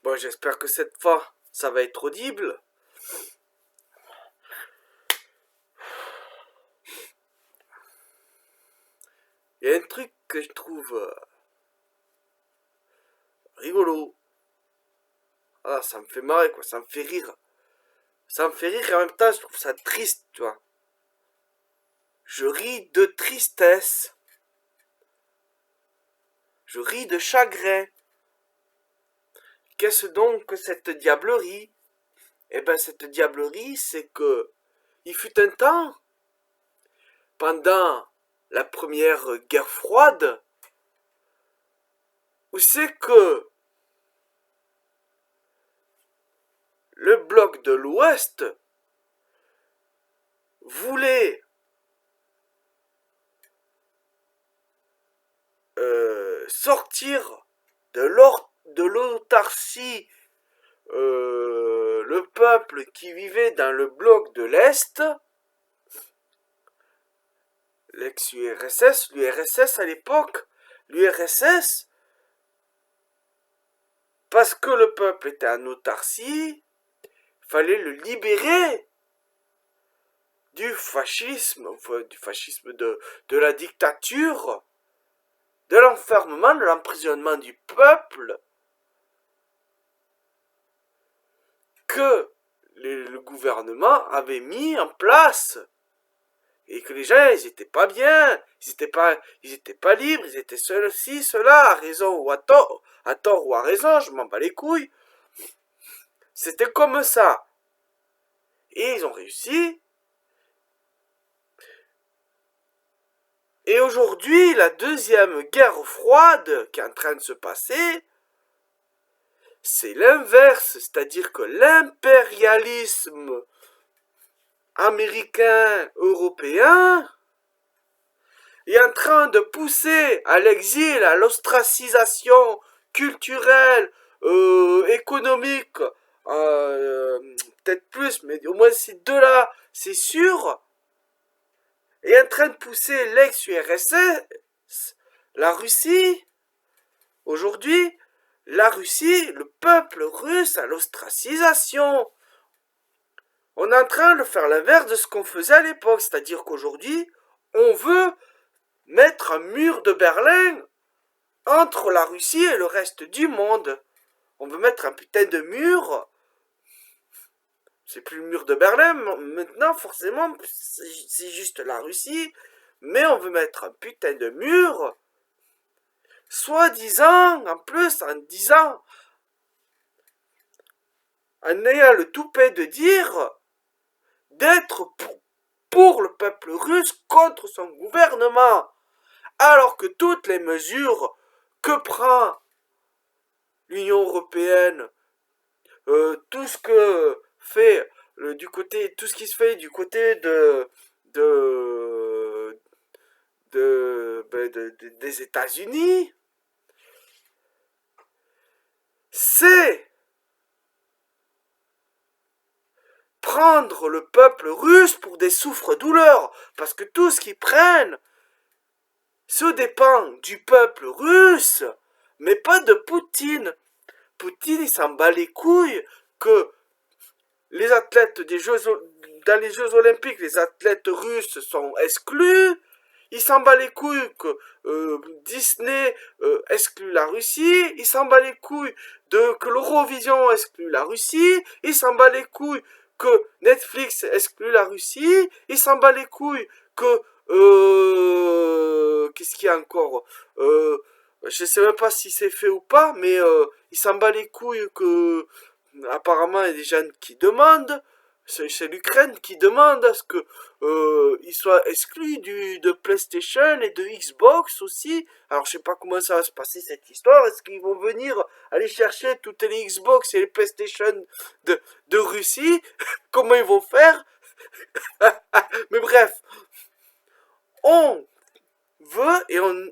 Bon, j'espère que cette fois, ça va être audible. Il y a un truc que je trouve rigolo. Ah, ça me fait marrer, quoi. Ça me fait rire. Ça me fait rire et en même temps, je trouve ça triste, tu vois. Je ris de tristesse. Je ris de chagrin. Qu'est-ce donc que cette diablerie? Eh ben, cette diablerie, c'est que il fut un temps, pendant la première guerre froide, où c'est que le bloc de l'Ouest voulait sortir de l'autarcie le peuple qui vivait dans le bloc de l'Est, l'ex-URSS, l'URSS à l'époque, l'URSS, parce que le peuple était en autarcie, fallait le libérer du fascisme, enfin, du fascisme de la dictature, de l'enfermement, de l'emprisonnement du peuple, que le gouvernement avait mis en place. Et que les gens, ils étaient pas bien, ils étaient pas libres, ils étaient ceux-ci, ceux-là, à raison ou à tort ou à raison, je m'en bats les couilles. C'était comme ça. Et ils ont réussi. Et aujourd'hui, la deuxième guerre froide qui est en train de se passer, c'est l'inverse, c'est-à-dire que l'impérialisme américain, européen, est en train de pousser à l'exil, à l'ostracisation culturelle, économique, peut-être plus, mais au moins ces deux-là, c'est sûr, est en train de pousser l'ex-URSS, la Russie, aujourd'hui, la Russie, le peuple russe à l'ostracisation. On est en train de faire l'inverse de ce qu'on faisait à l'époque, c'est-à-dire qu'aujourd'hui, on veut mettre un mur de Berlin entre la Russie et le reste du monde. On veut mettre un putain de mur. C'est plus le mur de Berlin, maintenant forcément, c'est juste la Russie. Mais on veut mettre un putain de mur. Soi-disant, en plus, en disant, en ayant le toupet de dire d'être pour le peuple russe contre son gouvernement. Alors que toutes les mesures que prend l'Union européenne, tout ce que fait tout ce qui se fait du côté des États-Unis, c'est prendre le peuple russe pour des souffres-douleurs, parce que tout ce qu'ils prennent se dépend du peuple russe, mais pas de Poutine. Poutine, il s'en bat les couilles que les athlètes dans les Jeux Olympiques, les athlètes russes sont exclus. Il s'en bat les couilles que Disney exclut la Russie. Il s'en bat les couilles que l'Eurovision exclut la Russie. Il s'en bat les couilles que Netflix exclut la Russie. Il s'en bat les couilles que qu'est-ce qu'il y a encore, je sais même pas si c'est fait ou pas, mais il s'en bat les couilles que apparemment il y a des gens qui demandent, c'est l'Ukraine qui demande à ce que il soit exclu de PlayStation et de Xbox aussi. Alors je sais pas comment ça va se passer cette histoire. Est-ce qu'ils vont venir aller chercher toutes les Xbox et les PlayStation de Russie? Comment ils vont faire? Mais bref, on veut et on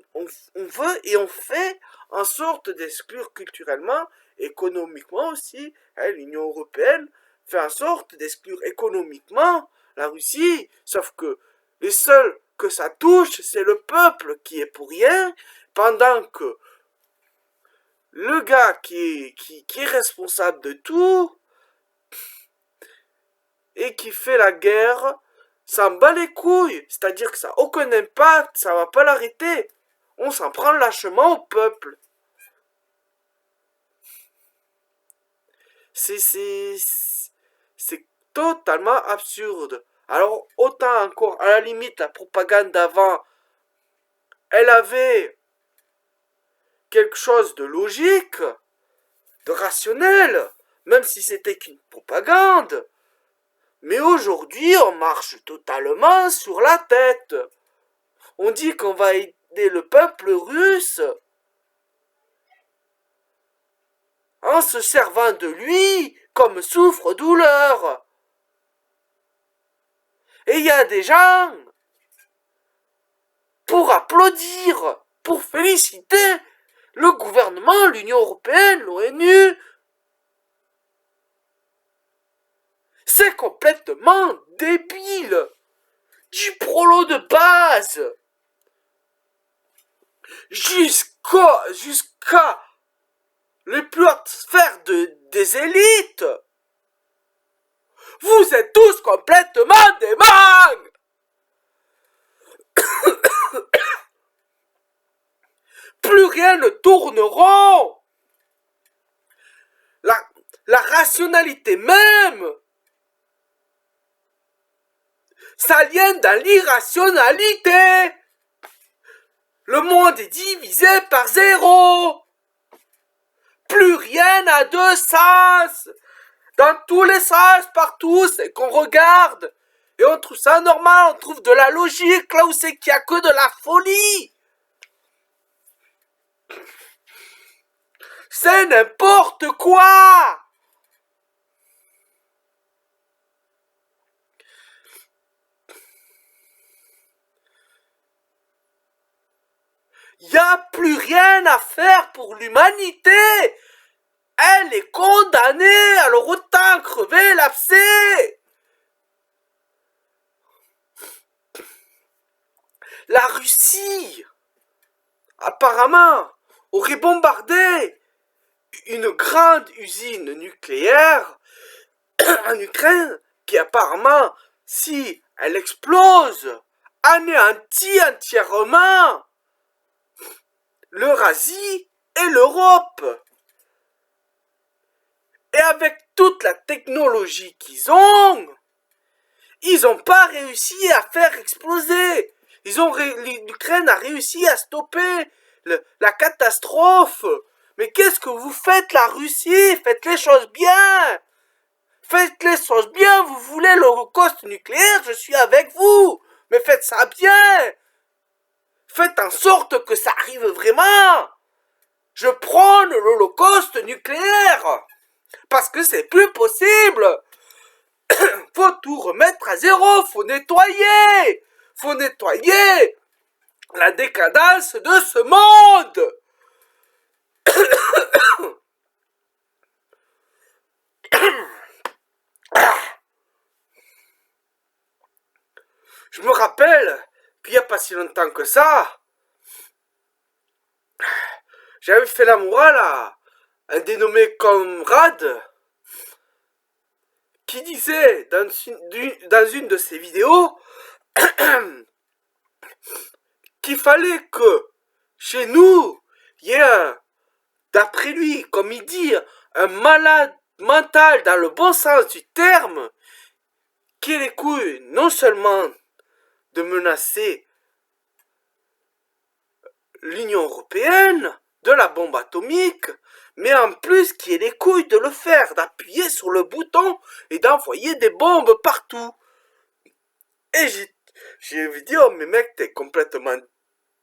veut et on fait en sorte d'exclure culturellement, économiquement aussi, hein, l'Union européenne fait en sorte d'exclure économiquement la Russie, sauf que les seuls que ça touche, c'est le peuple qui est pour rien, pendant que le gars qui est responsable de tout et qui fait la guerre, ça me bat les couilles. C'est-à-dire que ça n'a aucun impact, ça va pas l'arrêter. On s'en prend lâchement au peuple. C'est totalement absurde. Alors, autant encore, à la limite, la propagande d'avant, elle avait quelque chose de logique, de rationnel, même si c'était qu'une propagande. Mais aujourd'hui, on marche totalement sur la tête. On dit qu'on va aider le peuple russe en se servant de lui comme souffre-douleur. Et il y a des gens pour applaudir, pour féliciter le gouvernement, l'Union européenne, l'ONU. C'est complètement débile. Du prolo de base. Jusqu'à les plus hautes sphères des élites. Vous êtes tous complètement des mangues. Plus rien ne tourne rond. La rationalité même s'aliène dans l'irrationalité. Le monde est divisé par zéro. Plus rien n'a de sens. Dans tous les sens, partout, c'est qu'on regarde. Et on trouve ça normal, on trouve de la logique là où c'est qu'il n'y a que de la folie. C'est n'importe quoi. Il n'y a plus rien à faire pour l'humanité. Elle est condamnée, alors autant crever l'abcès. La Russie, apparemment, aurait bombardé une grande usine nucléaire en Ukraine qui apparemment, si elle explose, anéantit entièrement l'Eurasie et l'Europe. Et avec toute la technologie qu'ils n'ont pas réussi à faire exploser. L'Ukraine a réussi à stopper la catastrophe. Mais qu'est-ce que vous faites, la Russie? Faites les choses bien. Faites les choses bien. Vous voulez l'holocauste nucléaire? Je suis avec vous. Mais faites ça bien. Faites en sorte que ça arrive vraiment. Je prône l'holocauste nucléaire. Parce que c'est plus possible. Faut tout remettre à zéro. Faut nettoyer. Faut nettoyer la décadence de ce monde. Je me rappelle qu'il n'y a pas si longtemps que ça, j'avais fait la morale à un dénommé Comrade qui disait dans une de ses vidéos qu'il fallait que chez nous, il y ait d'après lui, comme il dit, un malade mental dans le bon sens du terme, qui ait les couilles non seulement de menacer l'Union européenne de la bombe atomique, mais en plus qui ait les couilles de le faire, d'appuyer sur le bouton et d'envoyer des bombes partout. Et j'ai vu dire, oh mais mec, t'es complètement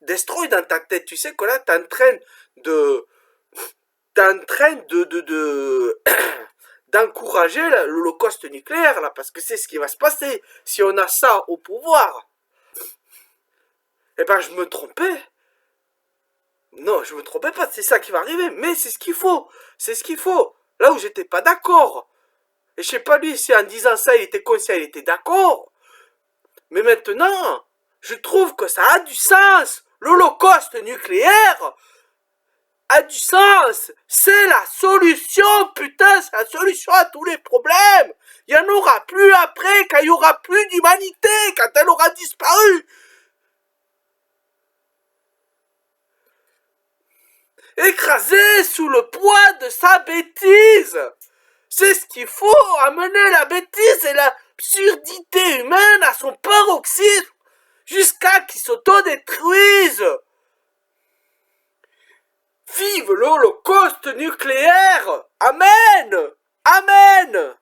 destroy dans ta tête. Tu sais que là, t'es en train d'encourager l'holocauste nucléaire, là, parce que c'est ce qui va se passer si on a ça au pouvoir. Eh ben, je me trompais. Non, je me trompais pas, c'est ça qui va arriver, mais c'est ce qu'il faut. C'est ce qu'il faut. Là où j'étais pas d'accord. Et je sais pas lui, si en disant ça, il était conscient, il était d'accord. Mais maintenant, je trouve que ça a du sens. L'holocauste nucléaire, a du sens. C'est la solution, putain, c'est la solution à tous les problèmes. Il n'y en aura plus après, quand il n'y aura plus d'humanité, quand elle aura disparu. Écrasé sous le poids de sa bêtise. C'est ce qu'il faut, amener la bêtise et l'absurdité humaine à son paroxysme, jusqu'à qu'il s'autodétruise. Vive l'Holocauste nucléaire! Amen! Amen!